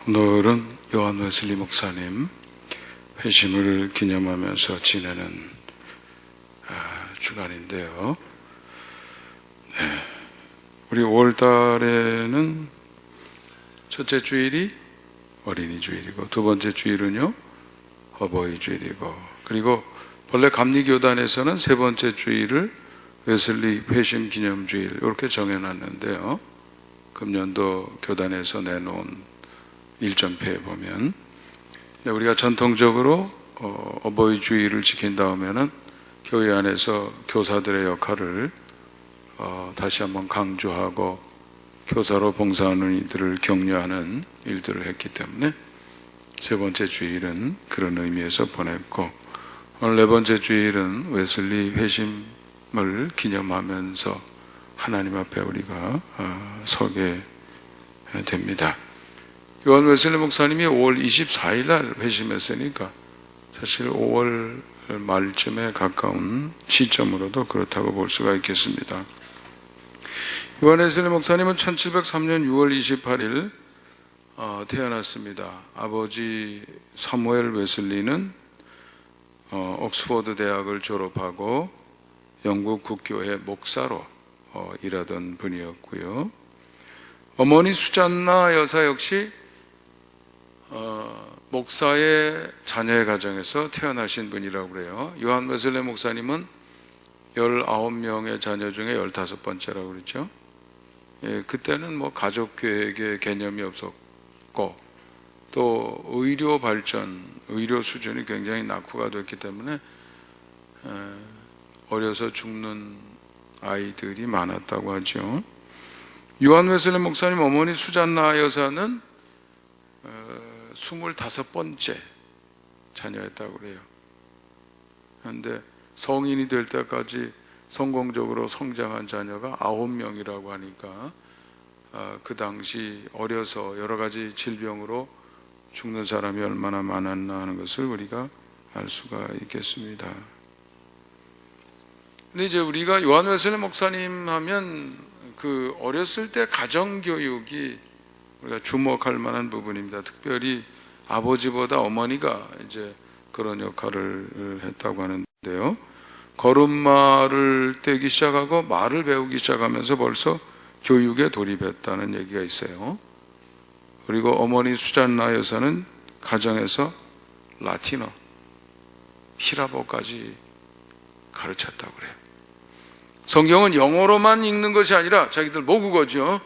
오늘은 요한 웨슬리 목사님 회심을 기념하면서 지내는 주간인데요. 우리 5월달에는 첫째 주일이 어린이 주일이고, 두 번째 주일은요 어버이 주일이고, 그리고 본래 감리교단에서는 세 번째 주일을 웨슬리 회심 기념 주일 이렇게 정해놨는데요. 금년도 교단에서 내놓은 일정표에 보면, 우리가 전통적으로 어버이 주일을 지킨 다음에는 교회 안에서 교사들의 역할을 다시 한번 강조하고 교사로 봉사하는 이들을 격려하는 일들을 했기 때문에 세 번째 주일은 그런 의미에서 보냈고, 오늘 네 번째 주일은 웨슬리 회심을 기념하면서 하나님 앞에 우리가 서게 됩니다. 요한 웨슬리 목사님이 5월 24일 날 회심했으니까 사실 5월 말쯤에 가까운 시점으로도 그렇다고 볼 수가 있겠습니다. 요한 웨슬리 목사님은 1703년 6월 28일 태어났습니다. 아버지 사무엘 웨슬리는 옥스퍼드 대학을 졸업하고 영국 국교회 목사로 일하던 분이었고요. 어머니 수잔나 여사 역시 목사의 자녀의 가정에서 태어나신 분이라고 그래요. 요한 웨슬리 목사님은 19명의 자녀 중에 15번째라고 그랬죠. 그때는 가족 계획의 개념이 없었고, 또 의료 발전, 의료 수준이 굉장히 낙후가 됐기 때문에 어려서 죽는 아이들이 많았다고 하죠. 요한 웨슬리 목사님 어머니 수잔나 여사는 25번째 자녀였다고 그래요. 그런데 성인이 될 때까지 성공적으로 성장한 자녀가 9명이라고 하니까 그 당시 어려서 여러 가지 질병으로 죽는 사람이 얼마나 많았나 하는 것을 우리가 알 수가 있겠습니다. 근데 이제 우리가 요한 웨슬리 목사님 하면 그 어렸을 때 가정교육이 우리가 주목할 만한 부분입니다. 특별히 아버지보다 어머니가 이제 그런 역할을 했다고 하는데요. 걸음마를 떼기 시작하고 말을 배우기 시작하면서 벌써 교육에 돌입했다는 얘기가 있어요. 그리고 어머니 수잔나 여사는 가정에서 라틴어, 히라보까지 가르쳤다고 그래요. 성경은 영어로만 읽는 것이 아니라 자기들 모국어죠.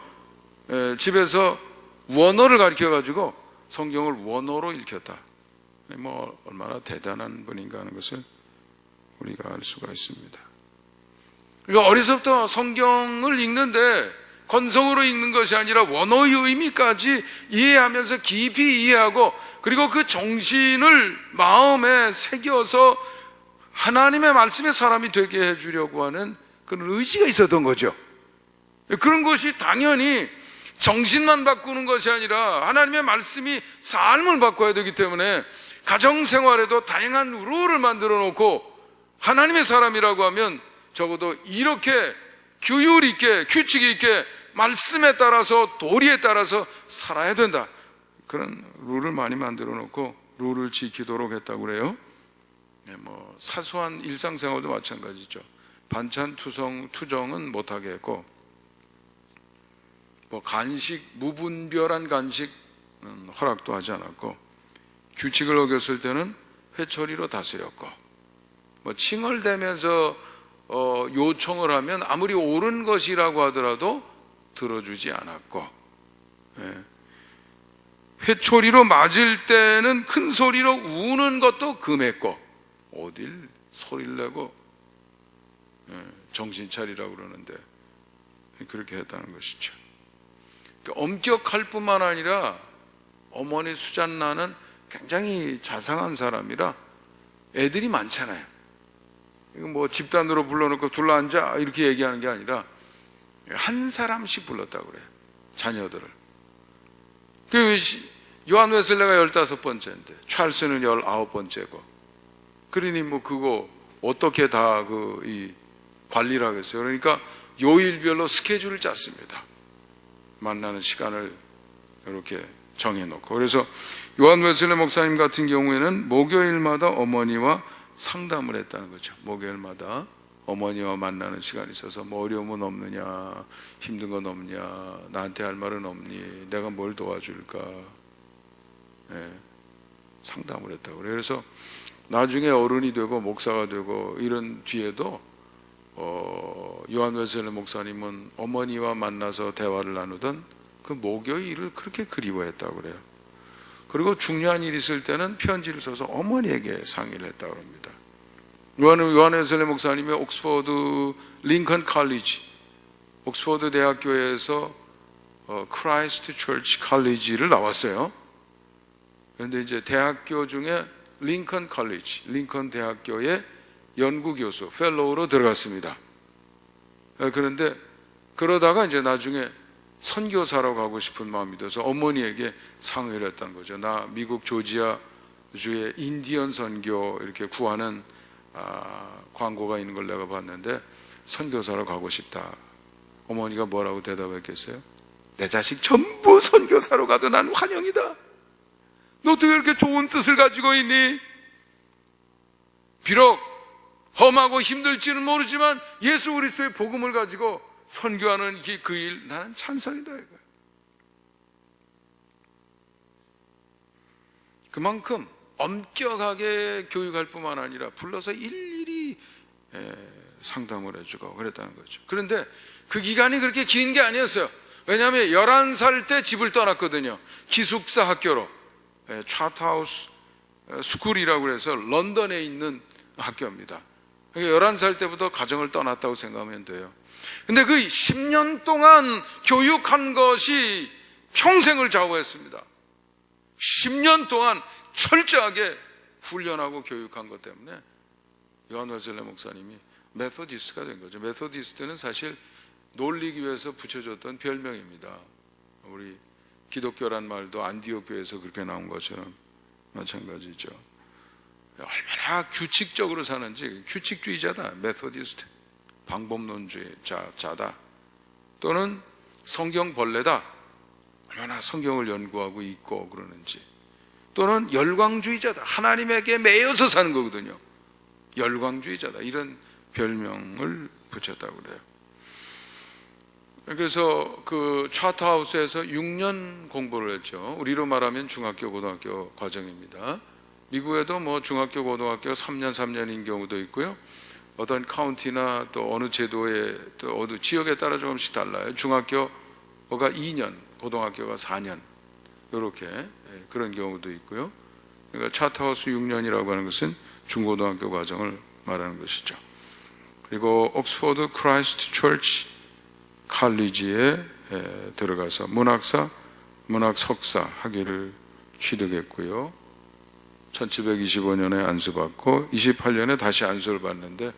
집에서 원어를 가르쳐가지고 성경을 원어로 읽혔다. 얼마나 대단한 분인가 하는 것을 우리가 알 수가 있습니다. 그러니까 어려서부터 성경을 읽는데 건성으로 읽는 것이 아니라 원어의 의미까지 이해하면서 깊이 이해하고, 그리고 그 정신을 마음에 새겨서 하나님의 말씀의 사람이 되게 해주려고 하는 그런 의지가 있었던 거죠. 그런 것이 당연히 정신만 바꾸는 것이 아니라 하나님의 말씀이 삶을 바꿔야 되기 때문에 가정생활에도 다양한 룰을 만들어 놓고, 하나님의 사람이라고 하면 적어도 이렇게 규율 있게, 규칙 있게 말씀에 따라서, 도리에 따라서 살아야 된다. 그런 룰을 많이 만들어 놓고 룰을 지키도록 했다고 그래요. 사소한 일상생활도 마찬가지죠. 반찬 투정은 못하게 했고, 간식, 무분별한 간식 허락도 하지 않았고, 규칙을 어겼을 때는 회초리로 다스렸고, 칭얼대면서 요청을 하면 아무리 옳은 것이라고 하더라도 들어주지 않았고, 회초리로 맞을 때는 큰 소리로 우는 것도 금했고, 어딜 소리를 내고 정신 차리라고 그러는데 그렇게 했다는 것이죠. 엄격할 뿐만 아니라 어머니 수잔나는 굉장히 자상한 사람이라 애들이 많잖아요. 이거 집단으로 불러놓고 둘러앉아 이렇게 얘기하는 게 아니라 한 사람씩 불렀다고 그래요. 자녀들을. 요한 웨슬리가 15번째인데 찰스는 19번째고, 그러니 그거 어떻게 다 관리를 하겠어요. 그러니까 요일별로 스케줄을 짰습니다. 만나는 시간을 이렇게 정해놓고. 그래서 요한 웨슬레 목사님 같은 경우에는 목요일마다 어머니와 상담을 했다는 거죠. 목요일마다 어머니와 만나는 시간이 있어서 뭐 어려움은 없느냐, 힘든 건 없냐, 나한테 할 말은 없니, 내가 뭘 도와줄까, 상담을 했다고 그래요. 그래서 나중에 어른이 되고 목사가 되고 이런 뒤에도 요한 웨슬레 목사님은 어머니와 만나서 대화를 나누던 그 목요일을 그렇게 그리워했다고 그래요. 그리고 중요한 일이 있을 때는 편지를 써서 어머니에게 상의를 했다고 합니다. 요한 웨슬레 목사님이 옥스퍼드 링컨 칼리지, 옥스퍼드 대학교에서 크라이스트 처치 칼리지를 나왔어요. 그런데 이제 대학교 중에 링컨 칼리지, 링컨 대학교의 연구교수, 펠로우로 들어갔습니다. 그런데 그러다가 이제 나중에 선교사로 가고 싶은 마음이 들어서 어머니에게 상의를 했다는 거죠. 나 미국 조지아주의 인디언 선교 이렇게 구하는 광고가 있는 걸 내가 봤는데 선교사로 가고 싶다. 어머니가 뭐라고 대답했겠어요? 내 자식 전부 선교사로 가도 난 환영이다. 너 어떻게 그렇게 좋은 뜻을 가지고 있니? 비록 험하고 힘들지는 모르지만 예수 그리스도의 복음을 가지고 선교하는 그 일, 나는 찬성이다 이거예요. 그만큼 엄격하게 교육할 뿐만 아니라 불러서 일일이 상담을 해주고 그랬다는 거죠. 그런데 그 기간이 그렇게 긴 게 아니었어요. 왜냐하면 11살 때 집을 떠났거든요. 기숙사 학교로, 차트하우스 스쿨이라고 해서 런던에 있는 학교입니다. 11살 때부터 가정을 떠났다고 생각하면 돼요. 근데 그 10년 동안 교육한 것이 평생을 좌우했습니다. 10년 동안 철저하게 훈련하고 교육한 것 때문에 요한 웨슬레 목사님이 메소디스트가 된 거죠. 메소디스트는 사실 놀리기 위해서 붙여줬던 별명입니다. 우리 기독교란 말도 안디옥 교회에서 그렇게 나온 것처럼 마찬가지죠. 얼마나 규칙적으로 사는지. 규칙주의자다, 메소디스트. 방법론주의자다, 또는 성경벌레다, 얼마나 성경을 연구하고 있고 그러는지, 또는 열광주의자다, 하나님에게 매여서 사는 거거든요. 열광주의자다, 이런 별명을 붙였다고 그래요. 그래서 그 차트하우스에서 6년 공부를 했죠. 우리로 말하면 중학교 고등학교 과정입니다. 미국에도 뭐 중학교 고등학교 3년인 경우도 있고요. 어떤 카운티나 또 어느 제도의 또 어느 지역에 따라 조금씩 달라요. 중학교가 2년, 고등학교가 4년, 이렇게 그런 경우도 있고요. 그러니까 차트하우스 6년이라고 하는 것은 중고등학교 과정을 말하는 것이죠. 그리고 옥스퍼드 크라이스트 처치 칼리지에 들어가서 문학사, 문학 석사 학위를 취득했고요. 1725년에 안수받고 28년에 다시 안수를 받는데,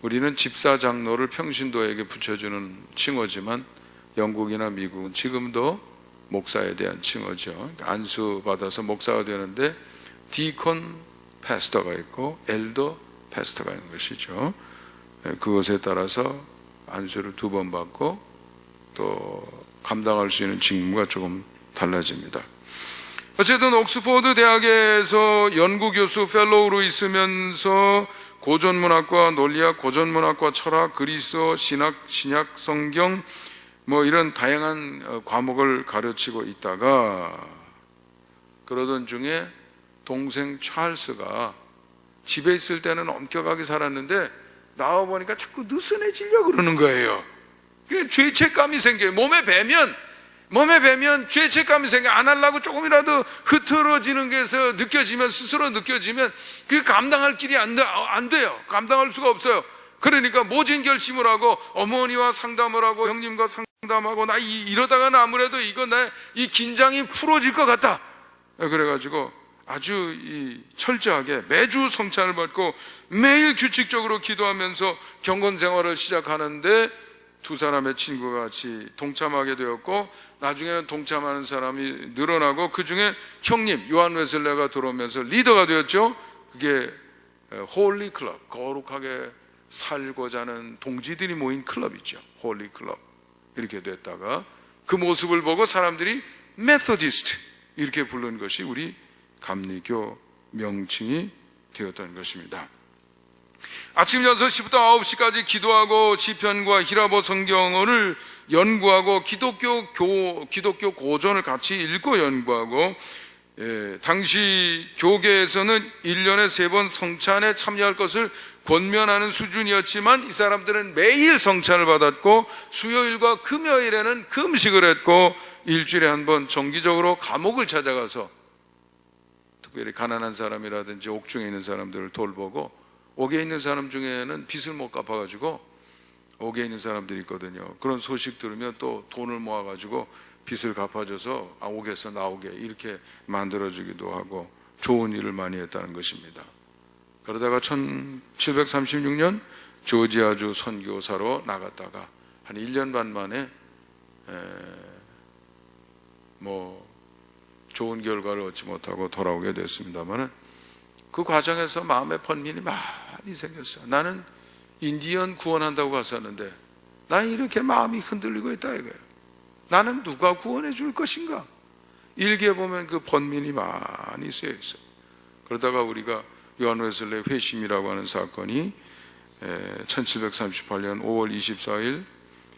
우리는 집사장로를 평신도에게 붙여주는 칭호지만 영국이나 미국은 지금도 목사에 대한 칭호죠. 안수받아서 목사가 되는데 디콘 패스터가 있고 엘더 패스터가 있는 것이죠. 그것에 따라서 안수를 2번 받고 또 감당할 수 있는 직무가 조금 달라집니다. 어쨌든 옥스퍼드 대학에서 연구교수 펠로우로 있으면서 고전문학과 논리학, 고전문학과 철학, 그리스어, 신학, 신약, 성경 뭐 이런 다양한 과목을 가르치고 있다가 그러던 중에 동생 찰스가 집에 있을 때는 엄격하게 살았는데 나와보니까 자꾸 느슨해지려고 그러는 거예요. 그래서 죄책감이 생겨요. 몸에 배면 죄책감이 생겨. 안 하려고 조금이라도 흐트러지는 게서 느껴지면, 스스로 느껴지면 그 감당할 길이 안 돼요. 감당할 수가 없어요. 그러니까 모진 결심을 하고 어머니와 상담을 하고 형님과 상담하고 나 이러다가는 아무래도 이 긴장이 풀어질 것 같다. 그래가지고 아주 철저하게 매주 성찬을 받고 매일 규칙적으로 기도하면서 경건 생활을 시작하는데 두 사람의 친구가 같이 동참하게 되었고, 나중에는 동참하는 사람이 늘어나고 그 중에 형님 요한 웨슬레가 들어오면서 리더가 되었죠. 그게 홀리 클럽, 거룩하게 살고자 하는 동지들이 모인 클럽이죠. 홀리 클럽. 이렇게 됐다가 그 모습을 보고 사람들이 메소디스트, 이렇게 부른 것이 우리 감리교 명칭이 되었던 것입니다. 아침 6시부터 9시까지 기도하고 시편과 히라보 성경을 연구하고 기독교 고전을 같이 읽고 연구하고, 당시 교계에서는 1년에 3번 성찬에 참여할 것을 권면하는 수준이었지만 이 사람들은 매일 성찬을 받았고 수요일과 금요일에는 금식을 했고 일주일에 한 번 정기적으로 감옥을 찾아가서 특별히 가난한 사람이라든지 옥중에 있는 사람들을 돌보고, 옥에 있는 사람 중에는 빚을 못 갚아가지고 옥에 있는 사람들이 있거든요. 그런 소식 들으면 또 돈을 모아가지고 빚을 갚아줘서 옥에서 나오게 이렇게 만들어주기도 하고 좋은 일을 많이 했다는 것입니다. 그러다가 1736년 조지아주 선교사로 나갔다가 한 1년 반 만에 좋은 결과를 얻지 못하고 돌아오게 됐습니다만, 그 과정에서 마음의 번민이 많이 생겼어요. 나는 인디언 구원한다고 갔었는데 나는 이렇게 마음이 흔들리고 있다 이거예요. 나는 누가 구원해 줄 것인가? 일기에 보면 그 번민이 많이 쓰여 있어요. 그러다가 우리가 요한 웨슬레 회심이라고 하는 사건이 1738년 5월 24일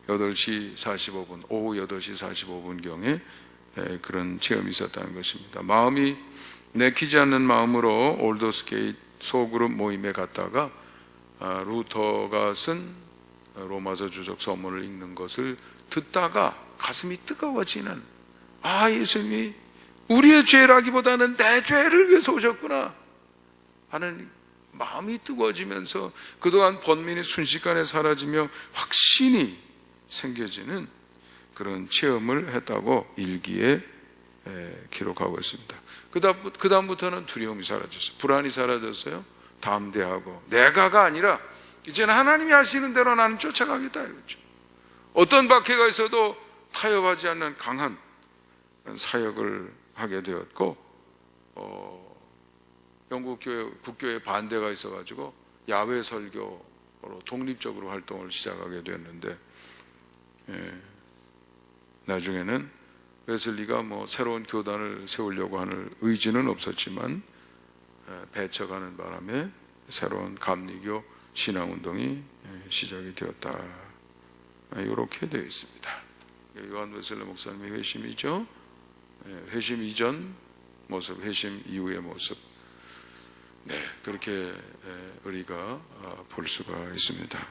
8시 45분 오후 8시 45분경에 그런 체험이 있었다는 것입니다. 마음이 내키지 않는 마음으로 올더스게이트 소그룹 모임에 갔다가 루터가 쓴 로마서 주석 서문을 읽는 것을 듣다가 가슴이 뜨거워지는, 예수님이 우리의 죄라기보다는 내 죄를 위해서 오셨구나 하는 마음이 뜨거워지면서 그동안 번민이 순식간에 사라지며 확신이 생겨지는 그런 체험을 했다고 일기에 기록하고 있습니다. 그 다음부터는 두려움이 사라졌어요. 불안이 사라졌어요. 담대하고 내가가 아니라 이제는 하나님이 하시는 대로 나는 쫓아가겠다 이거죠. 어떤 박해가 있어도 타협하지 않는 강한 사역을 하게 되었고, 영국 국교에 반대가 있어가지고 야외 설교로 독립적으로 활동을 시작하게 되었는데, 나중에는 웨슬리가 새로운 교단을 세우려고 하는 의지는 없었지만 배척하는 바람에 새로운 감리교 신앙운동이 시작이 되었다. 이렇게 되어 있습니다. 요한 웨슬리 목사님의 회심이죠. 회심 이전 모습, 회심 이후의 모습, 그렇게 우리가 볼 수가 있습니다.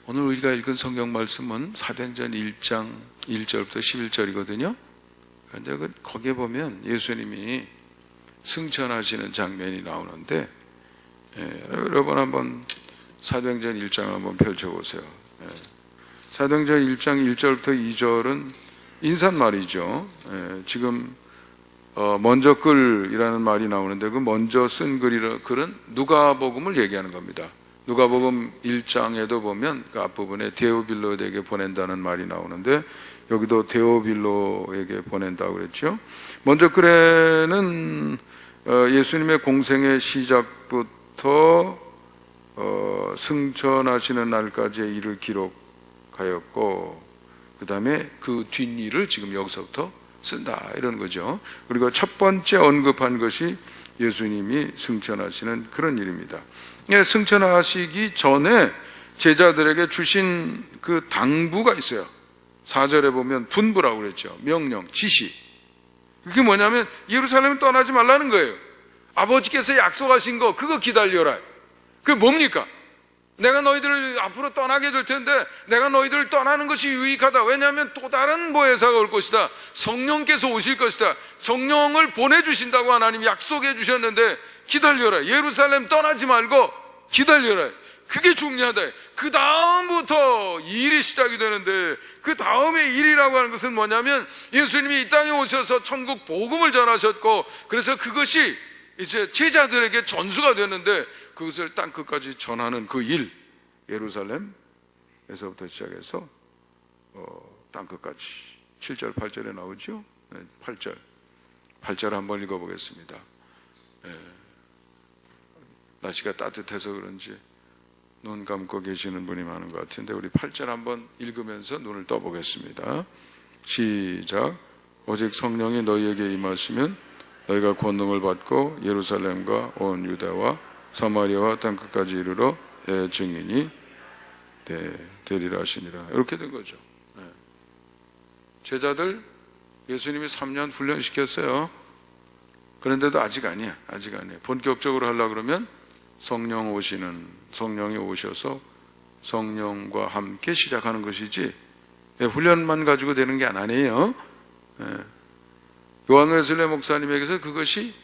오늘 우리가 읽은 성경 말씀은 사도행전 1장 1절부터 11절이거든요. 그런데 거기에 보면 예수님이 승천하시는 장면이 나오는데, 여러분 한번 사도행전 1장을 한번 펼쳐보세요. 사도행전 1장 1절부터 2절은 인사말이죠. 지금 먼저 글이라는 말이 나오는데 그 먼저 쓴 글은 누가복음을 얘기하는 겁니다. 누가복음 1장에도 보면 그 앞부분에 데오빌로에게 보낸다는 말이 나오는데 여기도 데오빌로에게 보낸다고 그랬죠. 먼저 글에는 예수님의 공생의 시작부터 승천하시는 날까지의 일을 기록하였고, 그 다음에 그 뒷일을 지금 여기서부터 쓴다 이런 거죠. 그리고 첫 번째 언급한 것이 예수님이 승천하시는 그런 일입니다. 승천하시기 전에 제자들에게 주신 그 당부가 있어요. 4절에 보면 분부라고 그랬죠. 명령, 지시. 그게 뭐냐면 예루살렘을 떠나지 말라는 거예요. 아버지께서 약속하신 거 그거 기다려라. 그게 뭡니까? 내가 너희들을 앞으로 떠나게 될 텐데 내가 너희들을 떠나는 것이 유익하다. 왜냐하면 또 다른 보혜사가 올 것이다. 성령께서 오실 것이다. 성령을 보내주신다고 하나님 약속해 주셨는데 기다려라. 예루살렘 떠나지 말고 기다려라. 그게 중요하다. 그 다음부터 일이 시작이 되는데, 그 다음에 일이라고 하는 것은 뭐냐면 예수님이 이 땅에 오셔서 천국 복음을 전하셨고, 그래서 그것이 이제 제자들에게 전수가 되는데 그것을 땅 끝까지 전하는 그 일, 예루살렘에서부터 시작해서 땅 끝까지 7절 8절에 나오죠. 8절 한번 읽어보겠습니다. 날씨가 따뜻해서 그런지 눈 감고 계시는 분이 많은 것 같은데 우리 8절 한번 읽으면서 눈을 떠보겠습니다. 시작. 오직 성령이 너희에게 임하시면 너희가 권능을 받고 예루살렘과 온 유다와 사마리아와 땅끝까지 이르러 내 증인이 되리라 하시니라. 이렇게 된 거죠. 제자들 예수님이 3년 훈련시켰어요. 그런데도 아직 아니야. 본격적으로 하려고 그러면 성령이 오셔서 성령과 함께 시작하는 것이지 훈련만 가지고 되는 게 아니에요. 요한 웨슬레 목사님에게서 그것이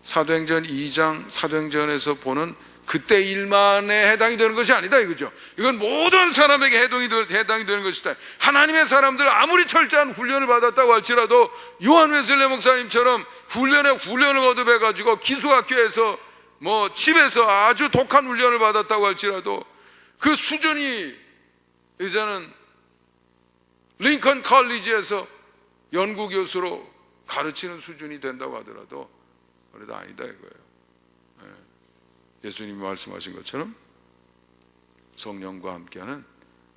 사도행전 2장 사도행전에서 보는 그때 일만에 해당이 되는 것이 아니다 이거죠. 이건 모든 사람에게 해당이 되는 것이다. 하나님의 사람들 아무리 철저한 훈련을 받았다고 할지라도 요한 웨슬레 목사님처럼 훈련을 거듭해 가지고 기숙학교에서 집에서 아주 독한 훈련을 받았다고 할지라도 그 수준이 이제는 링컨 컬리지에서 연구교수로 가르치는 수준이 된다고 하더라도 그래도 아니다 이거예요. 예수님이 말씀하신 것처럼 성령과 함께하는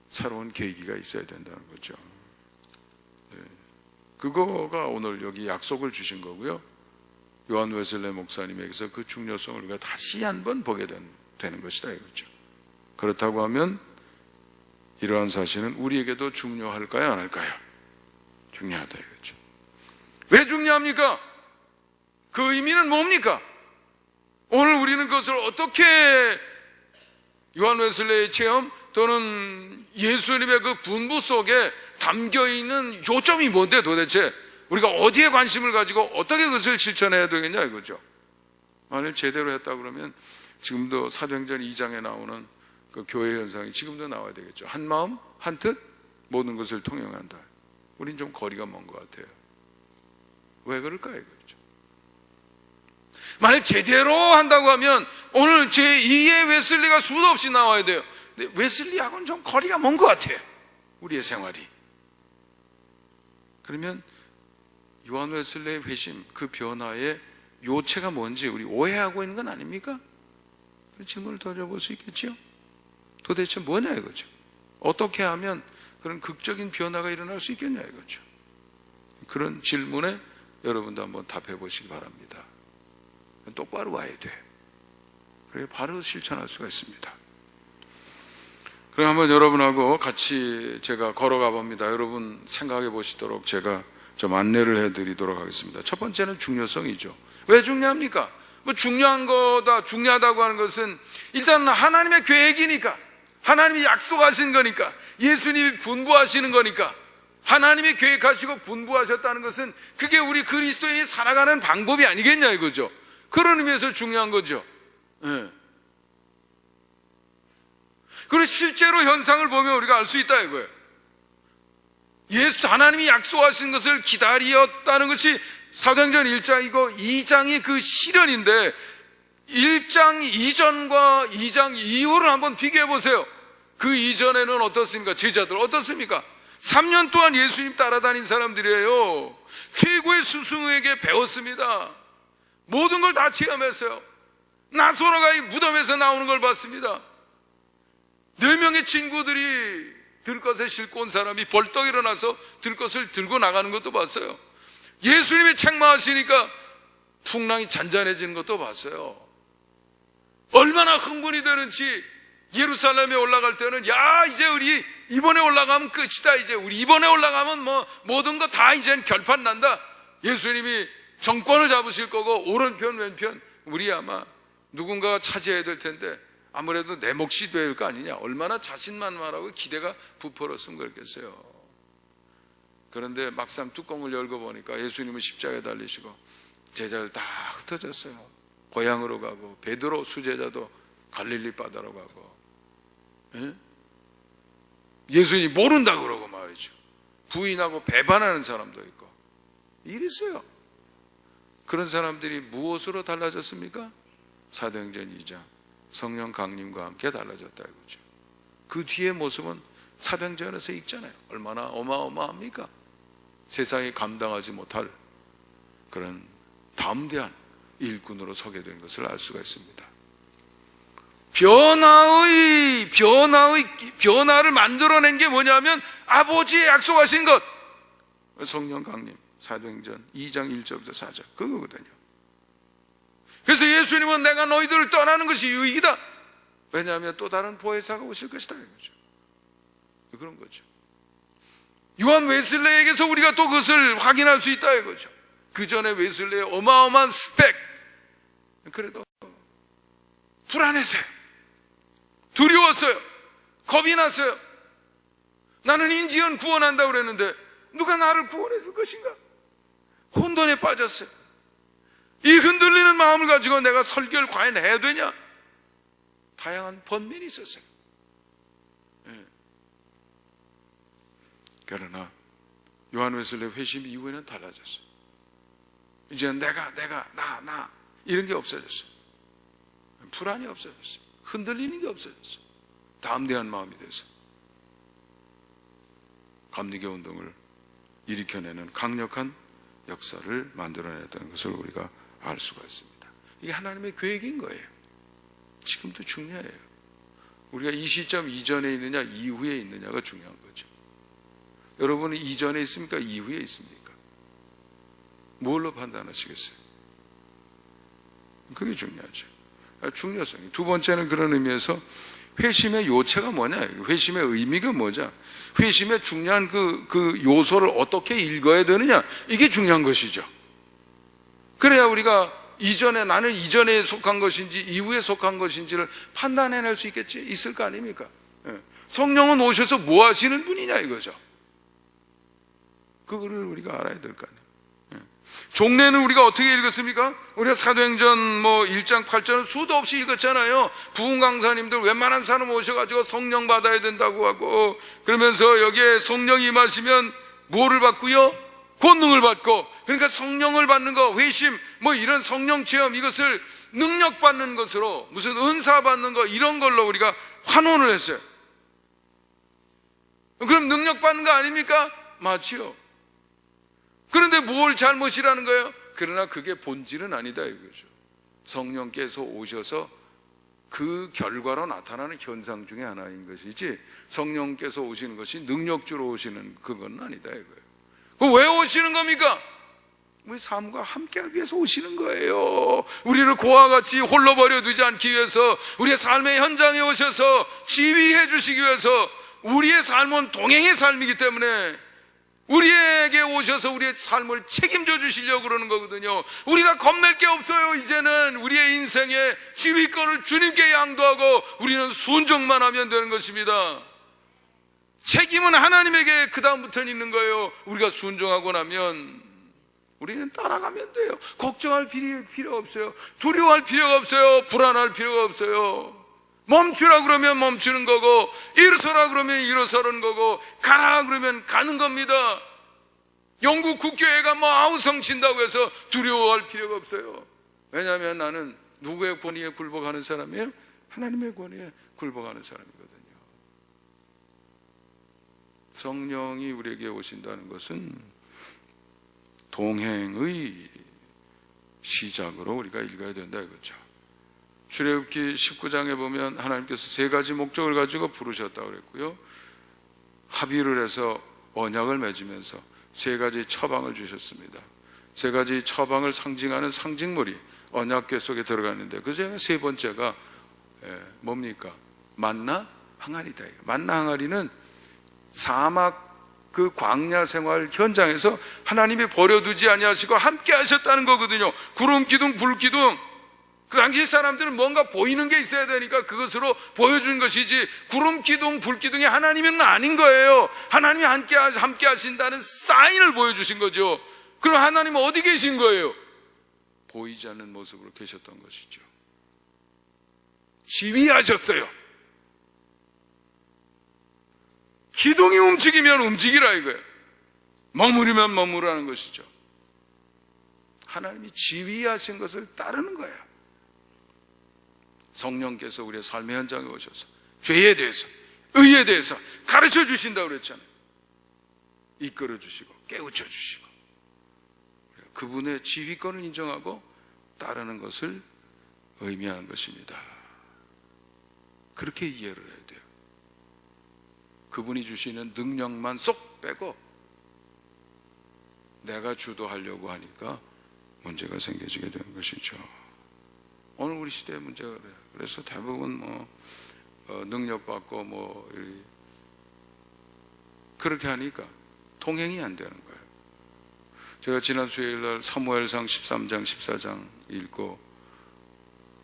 새로운 계기가 있어야 된다는 거죠. 그거가 오늘 여기 약속을 주신 거고요. 요한 웨슬레 목사님에게서 그 중요성을 우리가 다시 한번 보게 되는 것이다 이거죠. 그렇다고 하면 이러한 사실은 우리에게도 중요할까요, 안 할까요? 중요하다 이거죠. 왜 중요합니까? 그 의미는 뭡니까? 오늘 우리는 그것을 어떻게 요한 웨슬레의 체험 또는 예수님의 그 분부 속에 담겨있는 요점이 뭔데 도대체 우리가 어디에 관심을 가지고 어떻게 그것을 실천해야 되겠냐 이거죠. 만약 제대로 했다 그러면 지금도 사도행전 2장에 나오는 그 교회 현상이 지금도 나와야 되겠죠. 한 마음 한 뜻 모든 것을 통용한다. 우린 좀 거리가 먼 것 같아요. 왜 그럴까 이거죠. 만약 제대로 한다고 하면 오늘 제2의 웨슬리가 수도 없이 나와야 돼요. 근데 웨슬리하고는 좀 거리가 먼 것 같아요. 우리의 생활이. 그러면 요한 웨슬리의 회심, 그 변화의 요체가 뭔지 우리 오해하고 있는 건 아닙니까? 질문을 던져볼 수 있겠죠? 도대체 뭐냐 이거죠. 어떻게 하면 그런 극적인 변화가 일어날 수 있겠냐 이거죠. 그런 질문에 여러분도 한번 답해 보시기 바랍니다. 똑바로 와야 돼. 그래 바로 실천할 수가 있습니다. 그럼 한번 여러분하고 같이 제가 걸어가 봅니다. 여러분 생각해 보시도록 제가 좀 안내를 해드리도록 하겠습니다. 첫 번째는 중요성이죠. 왜 중요합니까? 중요하다고 하는 것은 일단 하나님의 계획이니까, 하나님이 약속하신 거니까, 예수님이 분부하시는 거니까, 하나님이 계획하시고 분부하셨다는 것은 그게 우리 그리스도인이 살아가는 방법이 아니겠냐 이거죠. 그런 의미에서 중요한 거죠. 그리고 실제로 현상을 보면 우리가 알 수 있다 이거예요. 하나님이 약속하신 것을 기다렸다는 것이 사도행전 1장이고 2장이 그 실현인데 1장 이전과 2장 이후를 한번 비교해 보세요. 그 이전에는 어떻습니까? 제자들 어떻습니까? 3년 동안 예수님 따라다닌 사람들이에요. 최고의 스승에게 배웠습니다. 모든 걸 다 체험했어요. 나소로가 이 무덤에서 나오는 걸 봤습니다. 4명의 친구들이 들것에 싣고 온 사람이 벌떡 일어나서 들것을 들고 나가는 것도 봤어요. 예수님이 책망하시니까 풍랑이 잔잔해지는 것도 봤어요. 얼마나 흥분이 되는지 예루살렘에 올라갈 때는 이제 우리 이번에 올라가면 끝이다. 이제 우리 이번에 올라가면 모든 거 다 이젠 결판 난다. 예수님이 정권을 잡으실 거고 오른편 왼편 우리 아마 누군가가 차지해야 될 텐데 아무래도 내 몫이 될 거 아니냐. 얼마나 자신만만하고 기대가 부풀었으면 그랬겠어요. 그런데 막상 뚜껑을 열고 보니까 예수님은 십자가에 달리시고 제자들 다 흩어졌어요. 고향으로 가고 베드로 수제자도 갈릴리 바다로 가고 예수님이 모른다 그러고 말이죠. 부인하고 배반하는 사람도 있고 이랬어요. 그런 사람들이 무엇으로 달라졌습니까? 사도행전 2장 성령 강림과 함께 달라졌다 이거죠. 그 뒤의 모습은 사도행전에서 읽잖아요. 얼마나 어마어마합니까? 세상이 감당하지 못할 그런 담대한 일꾼으로 서게 된 것을 알 수가 있습니다. 변화를 만들어낸 게 뭐냐면 아버지의 약속하신 것, 성령 강림, 사도행전 2장 1절부터 4절 그거거든요. 그래서 예수님은 내가 너희들을 떠나는 것이 유익이다. 왜냐하면 또 다른 보혜사가 오실 것이다 이거죠. 그런 거죠. 요한 웨슬레에게서 우리가 또 그것을 확인할 수 있다 이거죠. 그 전에 웨슬레의 어마어마한 스펙, 그래도 불안했어요. 두려웠어요. 겁이 났어요. 나는 인지연 구원한다고 그랬는데 누가 나를 구원해 줄 것인가? 혼돈에 빠졌어요. 이 흔들리는 마음을 가지고 내가 설교를 과연 해야 되냐? 다양한 번민이 있었어요. 그러나 요한 웨슬레 회심 이후에는 달라졌어요. 이제 내가 나 이런 게 없어졌어요. 불안이 없어졌어요. 흔들리는 게 없어졌어요. 담대한 마음이 돼서 감리교 운동을 일으켜내는 강력한 역사를 만들어냈다는 것을 우리가 알 수가 있습니다. 이게 하나님의 계획인 거예요. 지금도 중요해요. 우리가 이 시점 이전에 있느냐 이후에 있느냐가 중요한 거죠. 여러분은 이전에 있습니까? 이후에 있습니까? 뭘로 판단하시겠어요? 그게 중요하죠. 중요성이. 두 번째는 그런 의미에서 회심의 요체가 뭐냐? 회심의 의미가 뭐냐? 회심의 중요한 그 요소를 어떻게 읽어야 되느냐? 이게 중요한 것이죠. 그래야 우리가 나는 이전에 속한 것인지 이후에 속한 것인지를 판단해낼 수 있을 거 아닙니까? 성령은 오셔서 뭐 하시는 분이냐 이거죠. 그거를 우리가 알아야 될 거 아니에요. 종례는 우리가 어떻게 읽었습니까? 우리가 사도행전 1장 8절은 수도 없이 읽었잖아요. 부흥 강사님들 웬만한 사람 오셔가지고 성령 받아야 된다고 하고, 그러면서 여기에 성령이 임하시면 뭐를 받고요? 권능을 받고. 그러니까 성령을 받는 거, 회심, 이런 성령 체험, 이것을 능력 받는 것으로, 무슨 은사 받는 거, 이런 걸로 우리가 환원을 했어요. 그럼 능력 받는 거 아닙니까? 맞지요. 그런데 뭘 잘못이라는 거예요? 그러나 그게 본질은 아니다 이거죠. 성령께서 오셔서 그 결과로 나타나는 현상 중에 하나인 것이지, 성령께서 오시는 것이 능력주로 오시는 그건 아니다 이거예요. 왜 오시는 겁니까? 우리 삶과 함께하기 위해서 오시는 거예요. 우리를 고와 같이 홀로 버려두지 않기 위해서, 우리의 삶의 현장에 오셔서 지휘해 주시기 위해서. 우리의 삶은 동행의 삶이기 때문에 우리에게 오셔서 우리의 삶을 책임져 주시려고 그러는 거거든요. 우리가 겁낼 게 없어요. 이제는 우리의 인생의 지휘권을 주님께 양도하고 우리는 순종만 하면 되는 것입니다. 책임은 하나님에게 그 다음부터는 있는 거예요. 우리가 순종하고 나면 우리는 따라가면 돼요. 걱정할 필요 없어요. 두려워할 필요가 없어요. 불안할 필요가 없어요. 멈추라 그러면 멈추는 거고, 일어서라 그러면 일어서는 거고, 가라 그러면 가는 겁니다. 영국 국교회가 아우성 친다고 해서 두려워할 필요가 없어요. 왜냐하면 나는 누구의 권위에 굴복하는 사람이에요? 하나님의 권위에 굴복하는 사람이거든요. 성령이 우리에게 오신다는 것은 동행의 시작으로 우리가 읽어야 된다 이거죠. 출애굽기 19장에 보면 하나님께서 세 가지 목적을 가지고 부르셨다고 그랬고요, 합의를 해서 언약을 맺으면서 세 가지 처방을 주셨습니다. 세 가지 처방을 상징하는 상징물이 언약궤 속에 들어갔는데, 그 중에 세 번째가 뭡니까? 만나 항아리다. 만나 항아리는 사막 그 광야 생활 현장에서 하나님이 버려두지 아니하시고 함께 하셨다는 거거든요. 구름 기둥, 불 기둥. 그 당시 사람들은 뭔가 보이는 게 있어야 되니까 그것으로 보여준 것이지, 구름 기둥, 불 기둥이 하나님은 아닌 거예요. 하나님이 함께 하신다는 사인을 보여주신 거죠. 그럼 하나님은 어디 계신 거예요? 보이지 않는 모습으로 계셨던 것이죠. 지휘하셨어요. 기둥이 움직이면 움직이라 이거예요. 머무르면 머무르라는 것이죠. 하나님이 지휘하신 것을 따르는 거예요. 성령께서 우리의 삶의 현장에 오셔서 죄에 대해서, 의에 대해서 가르쳐 주신다고 그랬잖아요. 이끌어 주시고 깨우쳐 주시고, 그분의 지휘권을 인정하고 따르는 것을 의미하는 것입니다. 그렇게 이해를 해야 돼요. 그분이 주시는 능력만 쏙 빼고 내가 주도하려고 하니까 문제가 생겨지게 되는 것이죠. 오늘 우리 시대의 문제가 그래요. 그래서 대부분 능력받고 그렇게 하니까 통행이 안 되는 거예요. 제가 지난 수요일날 사무엘상 13장 14장 읽고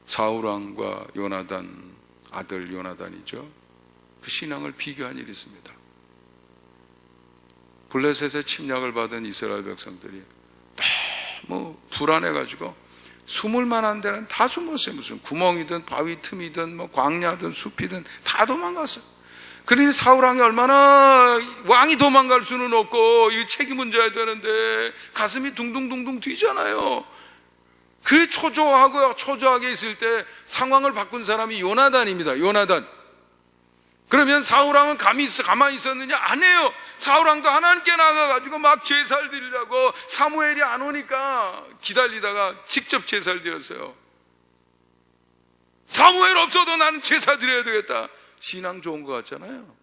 사울왕과 요나단, 아들 요나단이죠, 그 신앙을 비교한 일이 있습니다. 블레셋의 침략을 받은 이스라엘 백성들이 너무 불안해가지고 숨을 만한 데는 다 숨었어요. 무슨 구멍이든 바위 틈이든 광야든 숲이든 다 도망갔어요. 그러니 사울왕이 얼마나, 왕이 도망갈 수는 없고 이 책임은 져야 되는데 가슴이 둥둥둥둥 뛰잖아요. 그 초조하게 있을 때 상황을 바꾼 사람이 요나단입니다. 요나단. 그러면 사울왕은 가만히 있었느냐? 안 해요. 사울왕도 하나님께 나가가지고 막 제사를 드리려고 사무엘이 안 오니까 기다리다가 직접 제사를 드렸어요. 사무엘 없어도 나는 제사 드려야 되겠다. 신앙 좋은 것 같잖아요.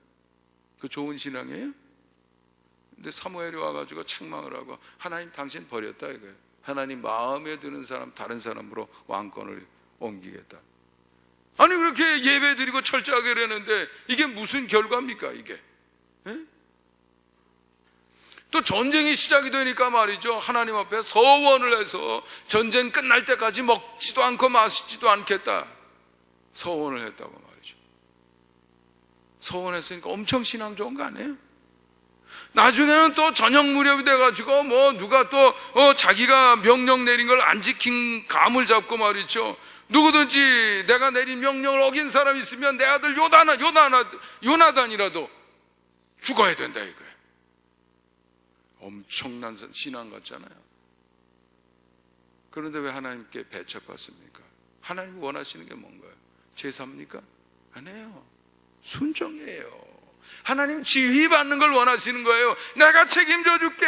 그 좋은 신앙이에요? 근데 사무엘이 와가지고 책망을 하고, 하나님 당신 버렸다 이거예요. 하나님 마음에 드는 사람, 다른 사람으로 왕권을 옮기겠다. 아니 그렇게 예배 드리고 철저하게 그러는데 이게 무슨 결과입니까 이게? 에? 또 전쟁이 시작이 되니까 말이죠, 하나님 앞에 서원을 해서 전쟁 끝날 때까지 먹지도 않고 마시지도 않겠다 서원을 했다고 말이죠. 서원했으니까 엄청 신앙 좋은 거 아니에요? 나중에는 또 저녁 무렵이 돼가지고 누가 또 자기가 명령 내린 걸 안 지킨 감을 잡고 말이죠, 누구든지 내가 내린 명령을 어긴 사람이 있으면 내 아들 요나단이라도 죽어야 된다 이거예요. 엄청난 신앙 같잖아요. 그런데 왜 하나님께 배척받습니까? 하나님이 원하시는 게 뭔가요? 제사입니까? 아니에요. 순종이에요. 하나님 지휘받는 걸 원하시는 거예요. 내가 책임져 줄게.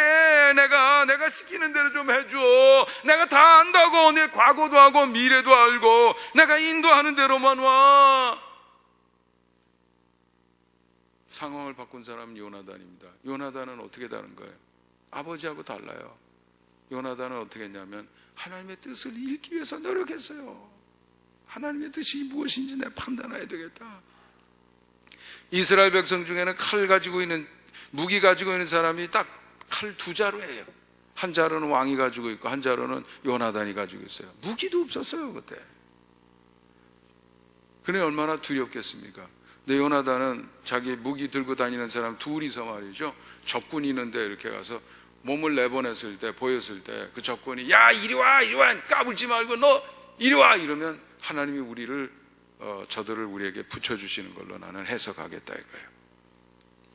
내가 시키는 대로 좀 해줘. 내가 다 안다고. 내 과거도 하고 미래도 알고 내가 인도하는 대로만 와. 상황을 바꾼 사람은 요나단입니다. 요나단은 어떻게 다른 거예요? 아버지하고 달라요. 요나단은 어떻게 했냐면 하나님의 뜻을 읽기 위해서 노력했어요. 하나님의 뜻이 무엇인지 내가 판단해야 되겠다. 이스라엘 백성 중에는 칼 가지고 있는, 무기 가지고 있는 사람이 딱 칼 두 자루예요. 한 자루는 왕이 가지고 있고 한 자루는 요나단이 가지고 있어요. 무기도 없었어요 그때. 그래 얼마나 두렵겠습니까? 근데 요나단은 자기 무기 들고 다니는 사람 둘이서 말이죠, 적군이 있는데 이렇게 가서 몸을 내보냈을 때, 보였을 때 그 적군이 야 이리 와 까불지 말고 너 이리 와 이러면 하나님이 저들을 우리에게 붙여주시는 걸로 나는 해석하겠다 이거예요.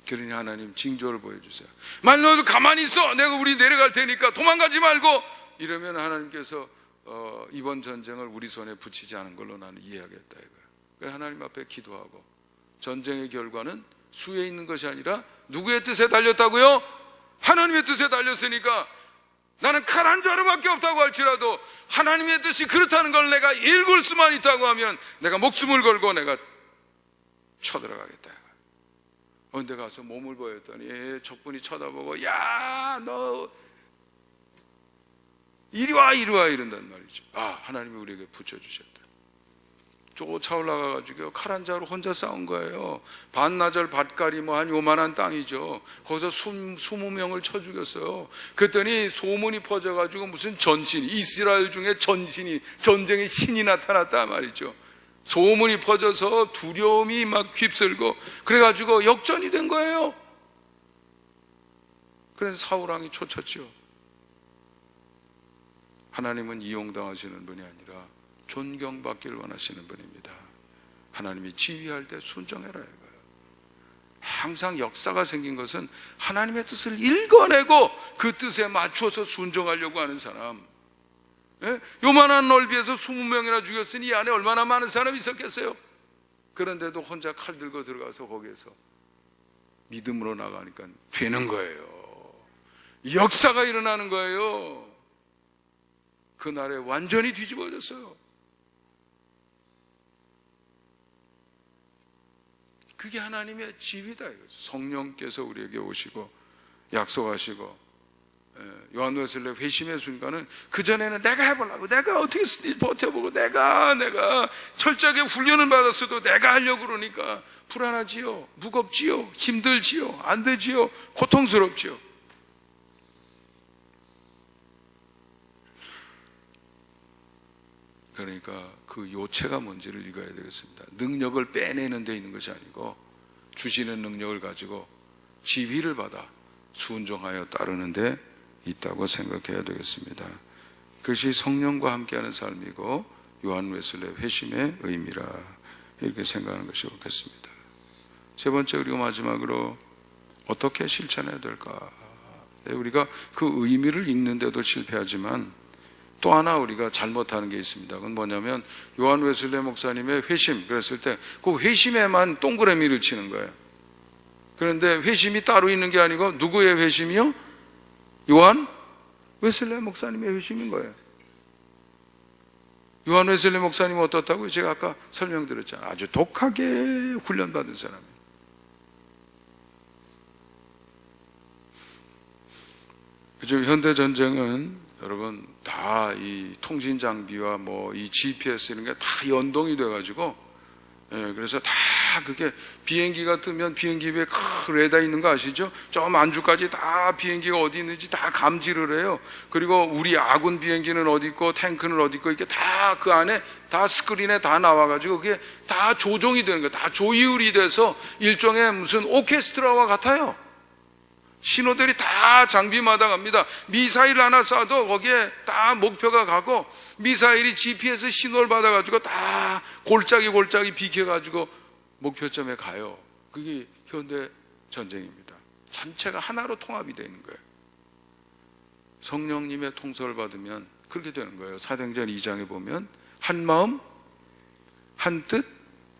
그러니 하나님 징조를 보여주세요. 만약 너도 가만히 있어, 내가 우리 내려갈 테니까 도망가지 말고 이러면 하나님께서 이번 전쟁을 우리 손에 붙이지 않은 걸로 나는 이해하겠다 이거예요. 그래서 하나님 앞에 기도하고, 전쟁의 결과는 수에 있는 것이 아니라 누구의 뜻에 달렸다고요? 하나님의 뜻에 달렸으니까 나는 칼 한 자루밖에 없다고 할지라도 하나님의 뜻이 그렇다는 걸 내가 읽을 수만 있다고 하면 내가 목숨을 걸고 내가 쳐들어가겠다. 그런데 가서 몸을 보였더니 적군이 쳐다보고 야 너 이리 와 이런단 말이죠. 아, 하나님이 우리에게 붙여주셨다. 쫓아올라가가지고 칼 한 자루 혼자 싸운 거예요. 반나절 밭갈이 한 요만한 땅이죠. 거기서 20명을 쳐 죽였어요. 그랬더니 소문이 퍼져가지고 무슨 전신, 이스라엘 중에 전쟁의 신이 나타났다 말이죠. 소문이 퍼져서 두려움이 막 휩쓸고 그래가지고 역전이 된 거예요. 그래서 사울왕이 쫓았죠. 하나님은 이용당하시는 분이 아니라 존경받기를 원하시는 분입니다. 하나님이 지휘할 때 순종해라 이거예요. 항상 역사가 생긴 것은 하나님의 뜻을 읽어내고 그 뜻에 맞춰서 순종하려고 하는 사람. 요만한 넓이에서 20명이나 죽였으니 이 안에 얼마나 많은 사람이 있었겠어요? 그런데도 혼자 칼 들고 들어가서 거기에서 믿음으로 나가니까 되는 거예요. 역사가 일어나는 거예요. 그날에 완전히 뒤집어졌어요. 그게 하나님의 지휘다. 성령께서 우리에게 오시고 약속하시고 요한 웨슬레 회심의 순간은 그전에는 내가 해보려고, 내가 어떻게 버텨보고, 내가 철저하게 훈련을 받았어도 내가 하려고 그러니까 불안하지요, 무겁지요, 힘들지요, 안 되지요, 고통스럽지요. 그러니까 그 요체가 뭔지를 읽어야 되겠습니다. 능력을 빼내는 데 있는 것이 아니고 주시는 능력을 가지고 지휘를 받아 순종하여 따르는 데 있다고 생각해야 되겠습니다. 그것이 성령과 함께하는 삶이고 요한 웨슬레 회심의 의미라, 이렇게 생각하는 것이 옳겠습니다. 세 번째, 그리고 마지막으로 어떻게 실천해야 될까? 우리가 그 의미를 읽는데도 실패하지만 또 하나 우리가 잘못하는 게 있습니다. 그건 뭐냐면 요한 웨슬레 목사님의 회심, 그랬을 때 그 회심에만 동그라미를 치는 거예요. 그런데 회심이 따로 있는 게 아니고 누구의 회심이요? 요한 웨슬레 목사님의 회심인 거예요. 요한 웨슬레 목사님은 어떻다고요? 제가 아까 설명드렸잖아요. 아주 독하게 훈련받은 사람이에요. 요즘 현대 전쟁은 여러분 다 이 통신 장비와 뭐 이 GPS 이런 게 다 연동이 돼가지고, 그래서 다 그게 비행기가 뜨면 비행기 위에 큰 레이더 있는 거 아시죠? 저 만주까지 다 비행기가 어디 있는지 다 감지를 해요. 그리고 우리 아군 비행기는 어디 있고 탱크는 어디 있고 이게 다 그 안에 다 스크린에 다 나와가지고 그게 다 조종이 되는 거예요. 다 조이율이 돼서 일종의 무슨 오케스트라와 같아요. 신호들이 다 장비마다 갑니다. 미사일 하나 쏴도 거기에 다 목표가 가고, 미사일이 GPS 신호를 받아가지고 다 골짜기 비켜가지고 목표점에 가요. 그게 현대 전쟁입니다. 전체가 하나로 통합이 되는 거예요. 성령님의 통솔을 받으면 그렇게 되는 거예요. 사도행전 2장에 보면 한 마음 한 뜻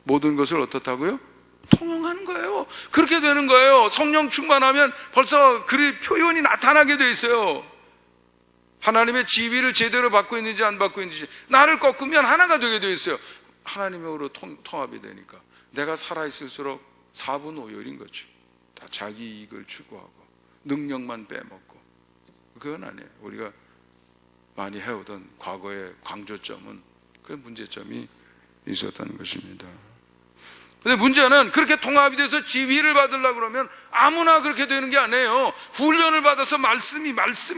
모든 것을 어떻다고요? 통용하는 거예요. 그렇게 되는 거예요. 성령 충만하면 벌써 그 표현이 나타나게 돼 있어요. 하나님의 지위를 제대로 받고 있는지 안 받고 있는지, 나를 꺾으면 하나가 되게 돼 있어요. 하나님으로 통합이 되니까 내가 살아있을수록 4분 5열인 거죠. 다 자기 이익을 추구하고 능력만 빼먹고. 그건 아니에요. 우리가 많이 해오던 과거의 강조점은 그 문제점이 있었다는 것입니다. 근데 문제는 그렇게 통합이 돼서 지휘를 받으려고 그러면 아무나 그렇게 되는 게 아니에요. 훈련을 받아서 말씀이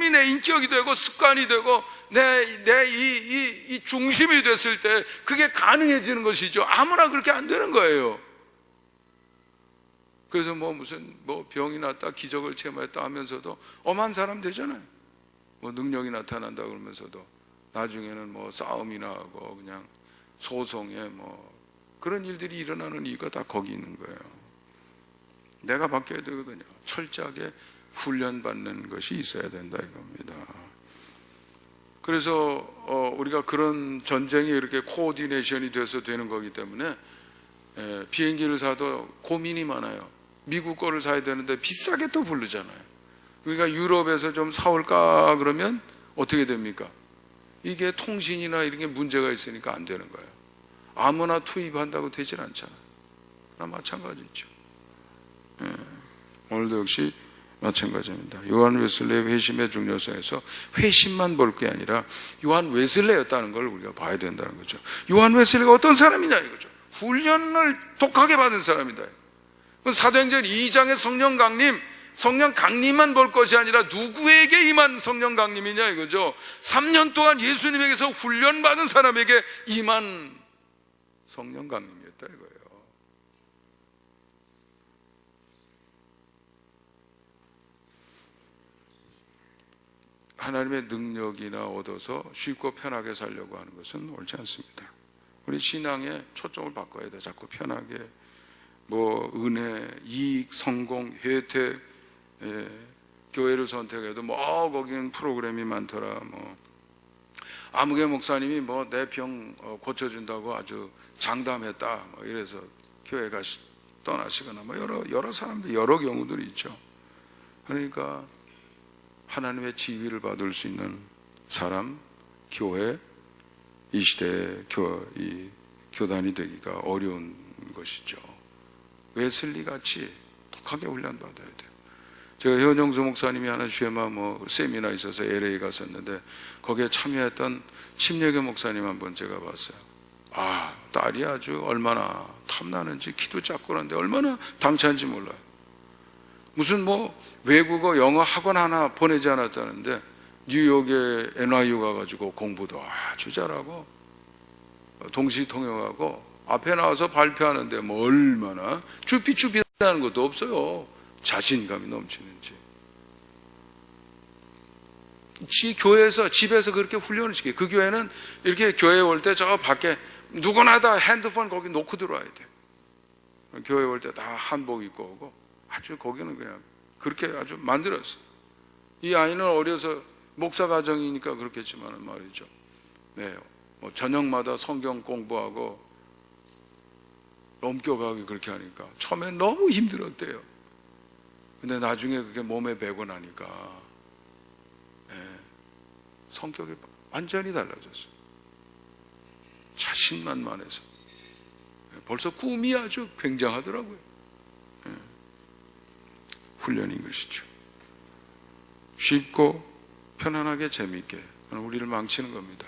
내 인격이 되고 습관이 되고 내 중심이 됐을 때 그게 가능해지는 것이죠. 아무나 그렇게 안 되는 거예요. 그래서 무슨 병이 났다, 기적을 체험했다 하면서도 엄한 사람 되잖아요. 능력이 나타난다 그러면서도 나중에는 싸움이 나고 그냥 소송에 그런 일들이 일어나는 이유가 다 거기 있는 거예요. 내가 바뀌어야 되거든요. 철저하게 훈련받는 것이 있어야 된다 이겁니다. 그래서 우리가 그런 전쟁이 이렇게 코오디네이션이 돼서 되는 거기 때문에 비행기를 사도 고민이 많아요. 미국 거를 사야 되는데 비싸게 또 부르잖아요. 우리가 유럽에서 좀 사올까 그러면 어떻게 됩니까? 이게 통신이나 이런 게 문제가 있으니까 안 되는 거예요. 아무나 투입한다고 되질 않잖아요. 그럼 마찬가지죠. 오늘도 역시 마찬가지입니다. 요한 웨슬레의 회심의 중요성에서 회심만 볼 게 아니라 요한 웨슬레였다는 걸 우리가 봐야 된다는 거죠. 요한 웨슬레가 어떤 사람이냐 이거죠. 훈련을 독하게 받은 사람이다. 사도행전 2장의 성령 강림만 볼 것이 아니라 누구에게 임한 성령 강림이냐 이거죠. 3년 동안 예수님에게서 훈련받은 사람에게 임한 성령 강림이었다 이거예요. 하나님의 능력이나 얻어서 쉽고 편하게 살려고 하는 것은 옳지 않습니다. 우리 신앙의 초점을 바꿔야 돼. 자꾸 편하게 은혜, 이익, 성공, 혜택, 교회를 선택해도 거기는 프로그램이 많더라. 아무개 목사님이 내 병 고쳐준다고 아주 장담했다. 이래서 교회가 떠나시거나 여러 사람들 여러 경우들이 있죠. 그러니까 하나님의 지위를 받을 수 있는 사람, 교회, 이 시대의 교단이 되기가 어려운 것이죠. 웨슬리 같이 독하게 훈련받아야 돼요. 제가 현영수 목사님이 하는 쉐마 세미나 있어서 LA 갔었는데 거기에 참여했던 침례교 목사님 한 번 제가 봤어요. 딸이 아주 얼마나 탐나는지, 키도 작고 그런데 얼마나 당찬지 몰라요. 무슨 외국어 영어 학원 하나 보내지 않았다는데 뉴욕에 NYU 가가지고 공부도 아주 잘하고 동시 통역하고 앞에 나와서 발표하는데 얼마나 쭈삣쭈삣하는 것도 없어요. 자신감이 넘치는지. 교회에서, 집에서 그렇게 훈련을 시켜요. 그 교회는 이렇게 교회에 올 때 저 밖에 누구나 다 핸드폰 거기 놓고 들어와야 돼. 교회 올 때 다 한복 입고 오고 아주 거기는 그냥 그렇게 아주 만들었어요. 이 아이는 어려서 목사 가정이니까 그렇겠지만 말이죠. 네, 저녁마다 성경 공부하고 엄격하게 그렇게 하니까 처음엔 너무 힘들었대요. 근데 나중에 그게 몸에 배고 나니까 성격이 완전히 달라졌어요. 자신만만해서 벌써 꿈이 아주 굉장하더라고요. 훈련인 것이죠. 쉽고 편안하게 재미있게 우리를 망치는 겁니다.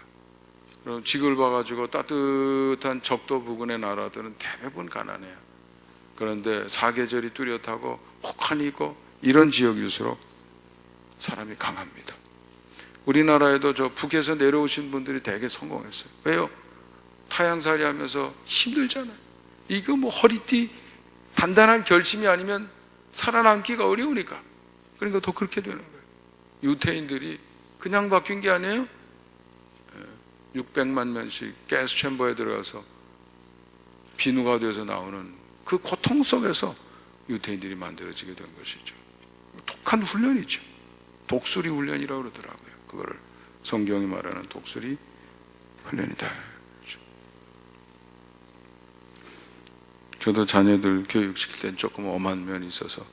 그럼 직을 봐가지고 따뜻한 적도 부근의 나라들은 대부분 가난해요. 그런데 사계절이 뚜렷하고 혹한이 있고 이런 지역일수록 사람이 강합니다. 우리나라에도 저 북에서 내려오신 분들이 되게 성공했어요. 왜요? 타향살이 하면서 힘들잖아요. 이거 허리띠 단단한 결심이 아니면 살아남기가 어려우니까. 그러니까 더 그렇게 되는 거예요. 유태인들이 그냥 바뀐 게 아니에요. 600만 명씩 가스 챔버에 들어가서 비누가 되어서 나오는 그 고통 속에서 유태인들이 만들어지게 된 것이죠. 독한 훈련이죠. 독수리 훈련이라고 그러더라고요. 그거를 성경이 말하는 독수리 훈련이다. 저도 자녀들 교육시킬 땐 조금 엄한 면이 있어서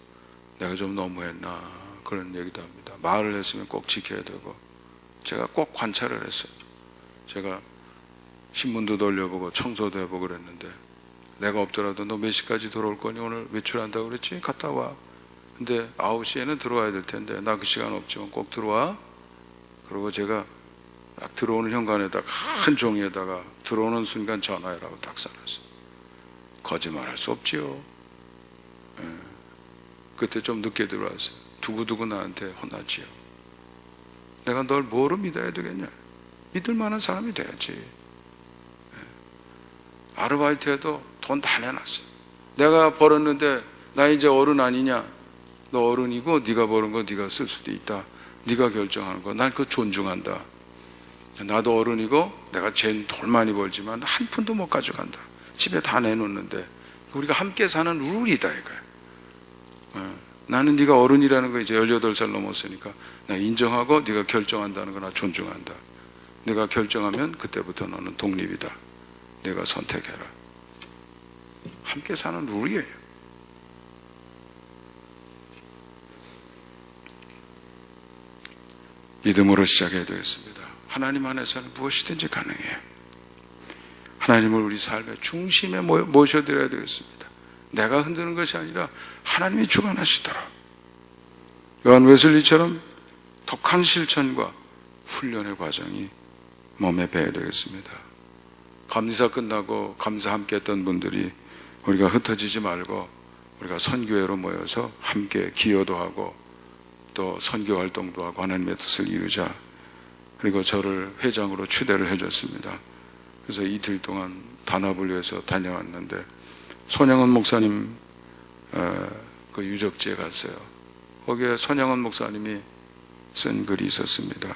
내가 좀 너무했나 그런 얘기도 합니다. 말을 했으면 꼭 지켜야 되고 제가 꼭 관찰을 했어요. 제가 신문도 돌려보고 청소도 해보고 그랬는데 내가 없더라도 너 몇 시까지 들어올 거니? 오늘 외출한다고 그랬지? 갔다 와. 근데 9시에는 들어와야 될 텐데 나 그 시간 없지만 꼭 들어와. 그리고 제가 딱 들어오는 현관에다가 한 종이에다가 들어오는 순간 전화해라고 딱 써놨어요. 거짓말할 수 없지요. 그때 좀 늦게 들어왔어요. 두고두고 나한테 혼났지요. 내가 널 뭐로 믿어야 되겠냐? 믿을 만한 사람이 돼야지. 아르바이트해도 돈 다 내놨어요. 내가 벌었는데 나 이제 어른 아니냐? 너 어른이고 네가 버는 거 네가 쓸 수도 있다. 네가 결정하는 거 난 그거 존중한다. 나도 어른이고 내가 쟨 돈 많이 벌지만 한 푼도 못 가져간다. 집에 다 내놓는데 우리가 함께 사는 룰이다 이거야. 나는 네가 어른이라는 거 이제 18살 넘었으니까 나 인정하고 네가 결정한다는 거 나 존중한다. 네가 결정하면 그때부터 너는 독립이다. 네가 선택해라. 함께 사는 룰이에요. 믿음으로 시작해야 되겠습니다. 하나님 안에서는 무엇이든지 가능해요. 하나님을 우리 삶의 중심에 모셔드려야 되겠습니다. 내가 흔드는 것이 아니라 하나님이 주관하시더라. 요한 웨슬리처럼 독한 실천과 훈련의 과정이 몸에 배야 되겠습니다. 감사 끝나고 감사 함께 했던 분들이 우리가 흩어지지 말고 우리가 선교회로 모여서 함께 기여도 하고 또 선교 활동도 하고 하나님의 뜻을 이루자. 그리고 저를 회장으로 추대를 해줬습니다. 그래서 이틀 동안 단합을 위해서 다녀왔는데 손영은 목사님 그 유적지에 갔어요. 거기에 손영은 목사님이 쓴 글이 있었습니다.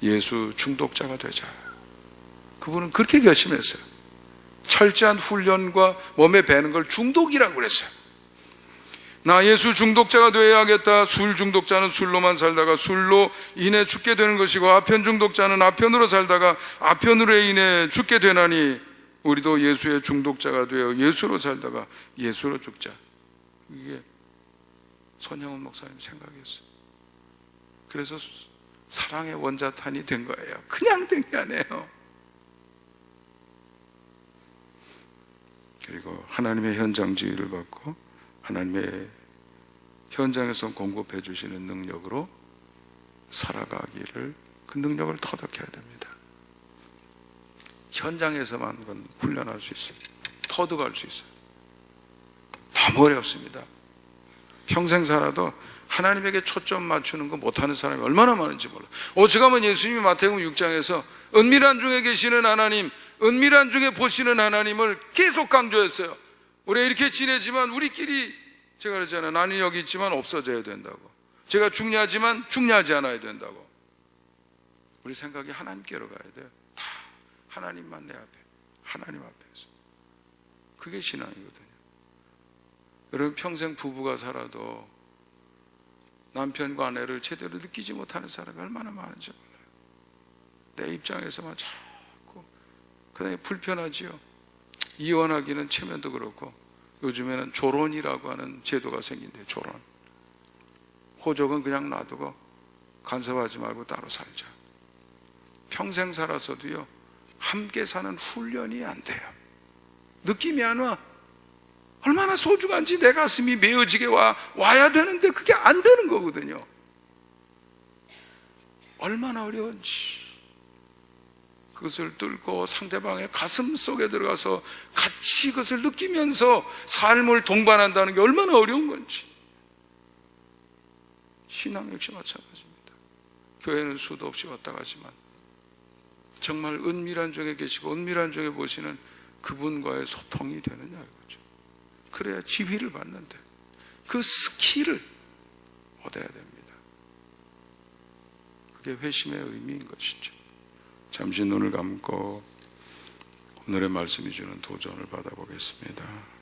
예수 중독자가 되자. 그분은 그렇게 결심했어요. 철저한 훈련과 몸에 배는 걸 중독이라고 그랬어요. 나 예수 중독자가 되어야겠다. 술 중독자는 술로만 살다가 술로 인해 죽게 되는 것이고 아편 중독자는 아편으로 살다가 아편으로 인해 죽게 되나니 우리도 예수의 중독자가 되어 예수로 살다가 예수로 죽자. 이게 손영은 목사님 생각이었어요. 그래서 사랑의 원자탄이 된 거예요. 그냥 된 게 아니에요. 그리고 하나님의 현장지휘를 받고 하나님의 현장에서 공급해 주시는 능력으로 살아가기를, 그 능력을 터득해야 됩니다. 현장에서만 그건 훈련할 수 있어요. 터득할 수 있어요. 너무 어렵습니다. 평생 살아도 하나님에게 초점 맞추는 거 못하는 사람이 얼마나 많은지 몰라요. 오죽하면 예수님이 마태복음 6장에서 은밀한 중에 계시는 하나님, 은밀한 중에 보시는 하나님을 계속 강조했어요. 우리가 이렇게 지내지만 우리끼리, 제가 그러잖아요, 나는 여기 있지만 없어져야 된다고. 제가 중요하지만 중요하지 않아야 된다고. 우리 생각이 하나님께로 가야 돼요. 다 하나님만 내 앞에, 하나님 앞에서. 그게 신앙이거든요. 여러분, 평생 부부가 살아도 남편과 아내를 제대로 느끼지 못하는 사람이 얼마나 많은지 몰라요. 내 입장에서만 자꾸, 그다음에 불편하지요. 이혼하기는 체면도 그렇고, 요즘에는 조론이라고 하는 제도가 생긴대요. 조론. 호적은 그냥 놔두고 간섭하지 말고 따로 살자. 평생 살아서도요, 함께 사는 훈련이 안 돼요. 느낌이 안 와. 얼마나 소중한지 내 가슴이 메어지게 와야 되는데 그게 안 되는 거거든요. 얼마나 어려운지. 그것을 뚫고 상대방의 가슴 속에 들어가서 같이 그것을 느끼면서 삶을 동반한다는 게 얼마나 어려운 건지. 신앙 역시 마찬가지입니다. 교회는 수도 없이 왔다 가지만 정말 은밀한 중에 계시고 은밀한 중에 보시는 그분과의 소통이 되느냐 이거죠. 그래야 지휘를 받는데 그 스킬을 얻어야 됩니다. 그게 회심의 의미인 것이죠. 잠시 눈을 감고 오늘의 말씀이 주는 도전을 받아보겠습니다.